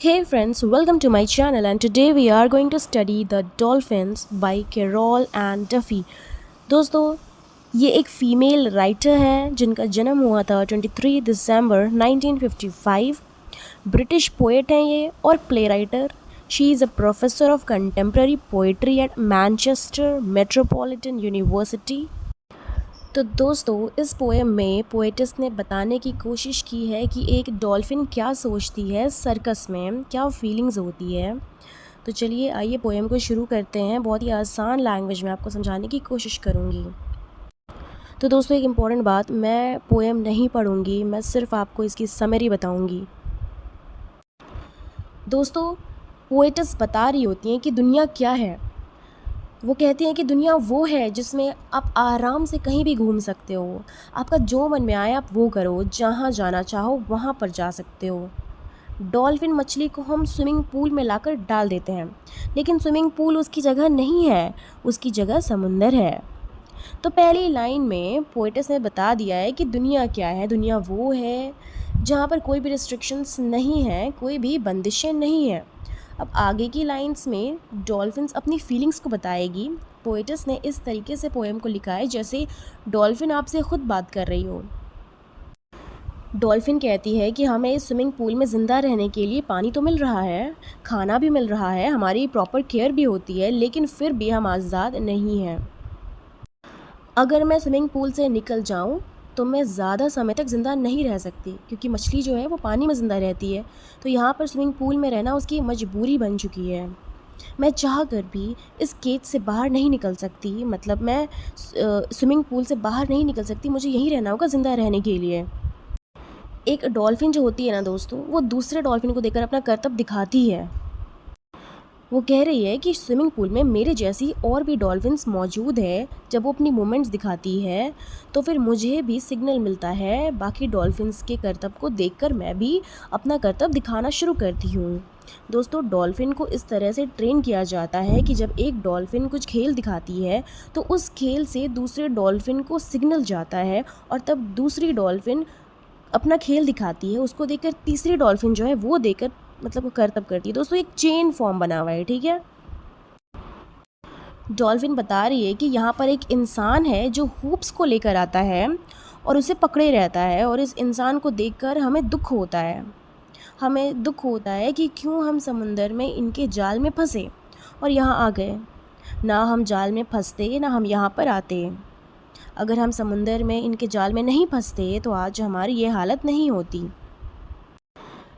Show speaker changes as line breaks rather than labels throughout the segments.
Hey friends, welcome to my channel and today we are going to study The Dolphins by Carol and Duffy। दोस्तों ये एक female writer है जिनका जन्म हुआ था 23 दिसंबर 1955। ब्रिटिश पोएट हैं ये और play writer. She is a professor of contemporary poetry at Manchester metropolitan university. तो दोस्तों इस पोएम में पोएटिस ने बताने की कोशिश की है कि एक डॉल्फिन क्या सोचती है, सर्कस में क्या फीलिंग्स होती है। तो चलिए आइए पोएम को शुरू करते हैं। बहुत ही आसान लैंग्वेज में आपको समझाने की कोशिश करूँगी। तो दोस्तों एक इम्पॉर्टेंट बात, मैं पोएम नहीं पढ़ूँगी, मैं सिर्फ आपको इसकी समरी बताऊँगी। दोस्तों पोएटिस बता रही होती हैं कि दुनिया क्या है। वो कहती हैं कि दुनिया वो है जिसमें आप आराम से कहीं भी घूम सकते हो, आपका जो मन में आए आप वो करो, जहाँ जाना चाहो वहाँ पर जा सकते हो। डॉल्फिन मछली को हम स्विमिंग पूल में लाकर डाल देते हैं, लेकिन स्विमिंग पूल उसकी जगह नहीं है, उसकी जगह समुंदर है। तो पहली लाइन में पोएटिस ने बता दिया है कि दुनिया क्या है। दुनिया वो है जहाँ पर कोई भी रिस्ट्रिक्शंस नहीं है, कोई भी बंदिशें नहीं हैं। अब आगे की लाइंस में डॉल्फिन्स अपनी फीलिंग्स को बताएगी। पोएटिस ने इस तरीके से पोएम को लिखा है जैसे डॉल्फिन आपसे खुद बात कर रही हो। डॉल्फिन कहती है कि हमें इस स्विमिंग पूल में ज़िंदा रहने के लिए पानी तो मिल रहा है, खाना भी मिल रहा है, हमारी प्रॉपर केयर भी होती है, लेकिन फिर भी हम आज़ाद नहीं हैं। अगर मैं स्विमिंग पूल से निकल जाऊं तो मैं ज़्यादा समय तक ज़िंदा नहीं रह सकती, क्योंकि मछली जो है वो पानी में ज़िंदा रहती है। तो यहाँ पर स्विमिंग पूल में रहना उसकी मजबूरी बन चुकी है। मैं चाह कर भी इस केज से बाहर नहीं निकल सकती, मतलब मैं स्विमिंग पूल से बाहर नहीं निकल सकती, मुझे यहीं रहना होगा ज़िंदा रहने के लिए। एक डॉल्फिन जो होती है ना दोस्तों, वो दूसरे डॉल्फिन को देखकर अपना करतब दिखाती है। वो कह रही है कि स्विमिंग पूल में मेरे जैसी और भी डॉल्फिन्स मौजूद है। जब वो अपनी मूवमेंट्स दिखाती है तो फिर मुझे भी सिग्नल मिलता है। बाकी डॉल्फिन्स के करतब को देखकर मैं भी अपना करतब दिखाना शुरू करती हूँ। दोस्तों डॉल्फिन को इस तरह से ट्रेन किया जाता है कि जब एक डॉल्फिन कुछ खेल दिखाती है तो उस खेल से दूसरे डॉल्फिन को सिग्नल जाता है और तब दूसरी डॉल्फिन अपना खेल दिखाती है, उसको देखकर तीसरी डॉल्फिन जो है वो देखकर मतलब करतब करती है। दोस्तों एक चेन फॉर्म बना हुआ है, ठीक है। डॉल्फिन बता रही है कि यहाँ पर एक इंसान है जो हुप्स को लेकर आता है और उसे पकड़े रहता है, और इस इंसान को देखकर हमें दुख होता है। हमें दुख होता है कि क्यों हम समुंदर में इनके जाल में फंसे और यहाँ आ गए। ना हम जाल में फंसते, ना हम यहाँ पर आते। अगर हम समुंदर में इनके जाल में नहीं फंसते तो आज हमारी ये हालत नहीं होती।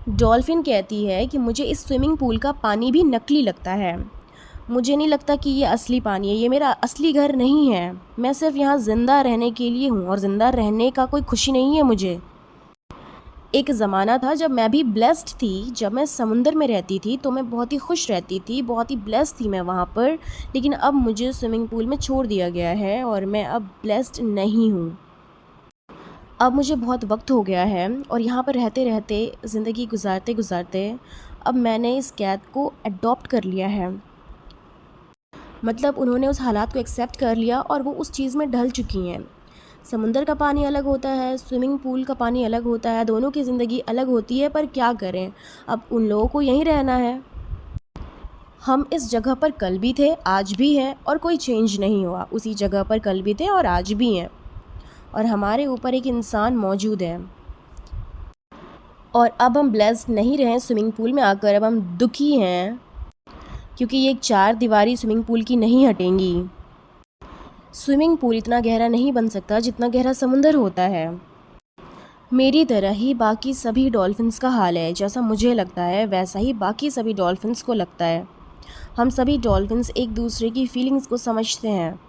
डॉल्फिन कहती है कि मुझे इस स्विमिंग पूल का पानी भी नकली लगता है। मुझे नहीं लगता कि ये असली पानी है, ये मेरा असली घर नहीं है। मैं सिर्फ यहाँ ज़िंदा रहने के लिए हूँ और ज़िंदा रहने का कोई खुशी नहीं है मुझे। एक ज़माना था जब मैं भी ब्लेस्ड थी, जब मैं समुंदर में रहती थी तो मैं बहुत ही खुश रहती थी, बहुत ही ब्लेस्ड थी मैं वहाँ पर। लेकिन अब मुझे स्विमिंग पूल में छोड़ दिया गया है और मैं अब ब्लेस्ड नहीं हूँ। अब मुझे बहुत वक्त हो गया है और यहाँ पर रहते रहते ज़िंदगी गुजारते गुजारते अब मैंने इस कैद को अडॉप्ट कर लिया है। मतलब उन्होंने उस हालात को एक्सेप्ट कर लिया और वो उस चीज़ में ढल चुकी हैं। समुंदर का पानी अलग होता है, स्विमिंग पूल का पानी अलग होता है, दोनों की ज़िंदगी अलग होती है, पर क्या करें, अब उन लोगों को यहीं रहना है। हम इस जगह पर कल भी थे, आज भी हैं और कोई चेंज नहीं हुआ। उसी जगह पर कल भी थे और आज भी हैं, और हमारे ऊपर एक इंसान मौजूद है। और अब हम ब्लेस्ड नहीं रहे स्विमिंग पूल में आकर, अब हम दुखी हैं क्योंकि ये एक चार दीवारी स्विमिंग पूल की नहीं हटेंगी। स्विमिंग पूल इतना गहरा नहीं बन सकता जितना गहरा समुंदर होता है। मेरी तरह ही बाकी सभी डॉल्फिन्स का हाल है। जैसा मुझे लगता है वैसा ही बाकी सभी डॉल्फिन्स को लगता है। हम सभी डॉल्फिन्स एक दूसरे की फीलिंग्स को समझते हैं।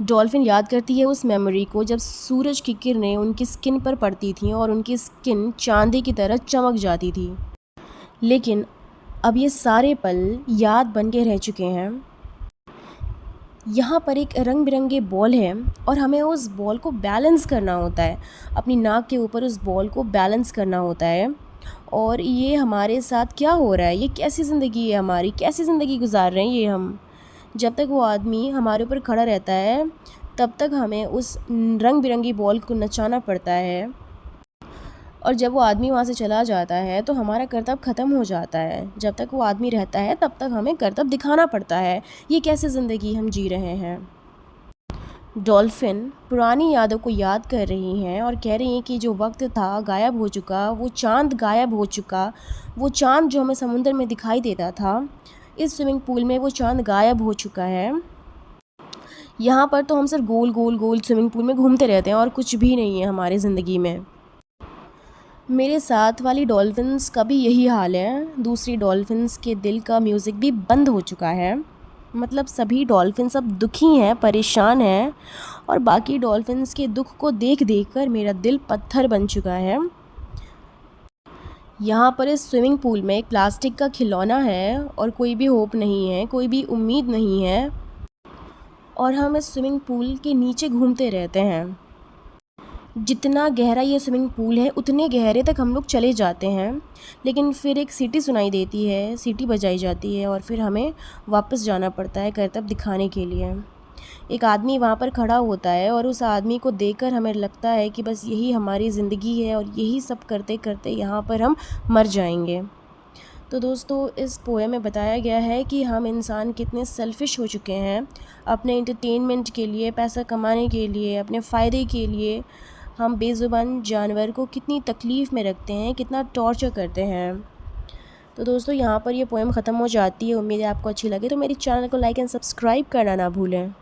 डॉल्फिन याद करती है उस मेमोरी को जब सूरज की किरणें उनकी स्किन पर पड़ती थीं और उनकी स्किन चांदी की तरह चमक जाती थी। लेकिन अब ये सारे पल याद बन के रह चुके हैं। यहाँ पर एक रंग बिरंगे बॉल है और हमें उस बॉल को बैलेंस करना होता है, अपनी नाक के ऊपर उस बॉल को बैलेंस करना होता है। और ये हमारे साथ क्या हो रहा है, ये कैसी ज़िंदगी है हमारी, कैसी ज़िंदगी गुजार रहे हैं ये हम। जब तक वो आदमी हमारे ऊपर खड़ा रहता है तब तक हमें उस रंग बिरंगी बॉल को नचाना पड़ता है। और जब वो आदमी वहाँ से चला जाता है तो हमारा कर्तव्य ख़त्म हो जाता है। जब तक वो आदमी रहता है तब तक हमें कर्तव्य दिखाना पड़ता है। ये कैसे ज़िंदगी हम जी रहे हैं। डॉल्फिन पुरानी यादों को याद कर रही हैं और कह रही हैं कि जो वक्त था गायब हो चुका, वो चाँद गायब हो चुका, वो चाँद जो हमें समुद्र में दिखाई देता था, इस स्विमिंग पूल में वो चाँद गायब हो चुका है। यहाँ पर तो हम सिर्फ गोल गोल गोल स्विमिंग पूल में घूमते रहते हैं और कुछ भी नहीं है हमारी ज़िंदगी में। मेरे साथ वाली डॉल्फिन्स का भी यही हाल है। दूसरी डॉल्फिन्स के दिल का म्यूज़िक भी बंद हो चुका है। मतलब सभी डॉल्फिन्स अब दुखी हैं, परेशान हैं और बाकी डॉल्फिन्स के दुख को देख देख कर मेरा दिल पत्थर बन चुका है। यहाँ पर इस स्विमिंग पूल में एक प्लास्टिक का खिलौना है और कोई भी होप नहीं है, कोई भी उम्मीद नहीं है और हम इस स्विमिंग पूल के नीचे घूमते रहते हैं। जितना गहरा ये स्विमिंग पूल है उतने गहरे तक हम लोग चले जाते हैं, लेकिन फिर एक सीटी सुनाई देती है, सीटी बजाई जाती है और फिर हमें वापस जाना पड़ता है कर्तव्य दिखाने के लिए। एक आदमी वहाँ पर खड़ा होता है और उस आदमी को देखकर हमें लगता है कि बस यही हमारी ज़िंदगी है और यही सब करते करते यहाँ पर हम मर जाएंगे। तो दोस्तों, इस पोएम में बताया गया है कि हम इंसान कितने सेल्फ़िश हो चुके हैं। अपने एंटरटेनमेंट के लिए, पैसा कमाने के लिए, अपने फ़ायदे के लिए हम बेज़ुबान जानवर को कितनी तकलीफ़ में रखते हैं, कितना टॉर्चर करते हैं। तो दोस्तों, यहाँ पर ये पोएम ख़त्म हो जाती है। उम्मीद है आपको अच्छी लगे। तो मेरे चैनल को लाइक एंड सब्सक्राइब करना ना भूलें।